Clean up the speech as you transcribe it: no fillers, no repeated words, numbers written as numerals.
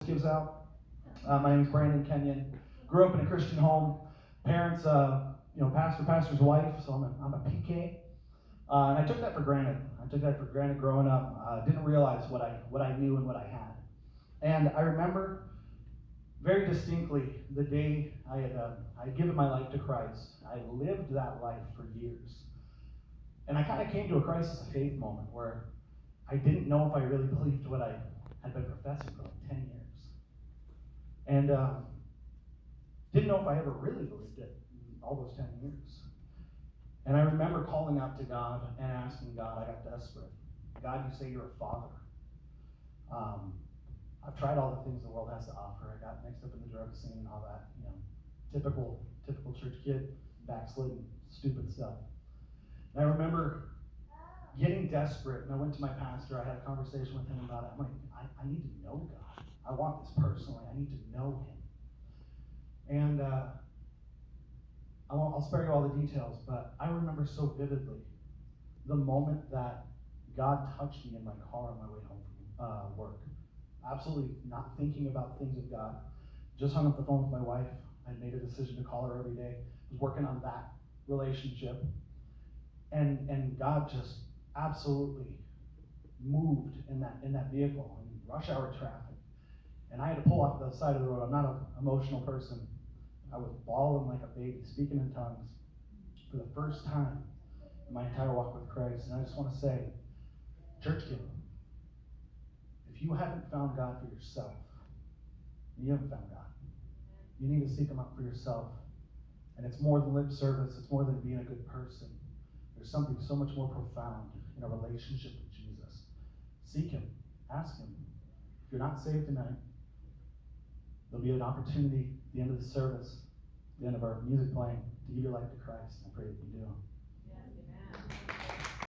gives out. My name is Brandon Kenyon. Grew up in a Christian home. Parents, pastor's wife, so I'm a PK. And I took that for granted. Growing up. Didn't realize what I knew and what I had. And I remember very distinctly the day I had given my life to Christ. I lived that life for years. And I kind of came to a crisis of faith moment where I didn't know if I really believed what I had been professing for like 10 years. And didn't know if I ever really believed it in all those 10 years. And I remember calling out to God and asking God, I got desperate. God, you say you're a father. I've tried all the things the world has to offer. I got mixed up in the drug scene and all that, typical church kid, backslidden, stupid stuff. And I remember getting desperate, and I went to my pastor. I had a conversation with him about it. I'm like, I need to know God. I want this personally. I need to know him. And I'll spare you all the details, but I remember so vividly the moment that God touched me in my car on my way home from work. Absolutely not thinking about things of God. Just hung up the phone with my wife. I made a decision to call her every day. I was working on that relationship. And God just absolutely moved in that vehicle in rush hour traffic. And I had to pull off the side of the road. I'm not an emotional person. I was bawling like a baby, speaking in tongues for the first time in my entire walk with Christ. And I just want to say, church kid, if you haven't found God for yourself, you haven't found God. You need to seek him out for yourself. And it's more than lip service. It's more than being a good person. There's something so much more profound in a relationship with Jesus. Seek him. Ask him. If you're not saved tonight, there'll be an opportunity at the end of the service, at the end of our music playing, to give your life to Christ. I pray that you do.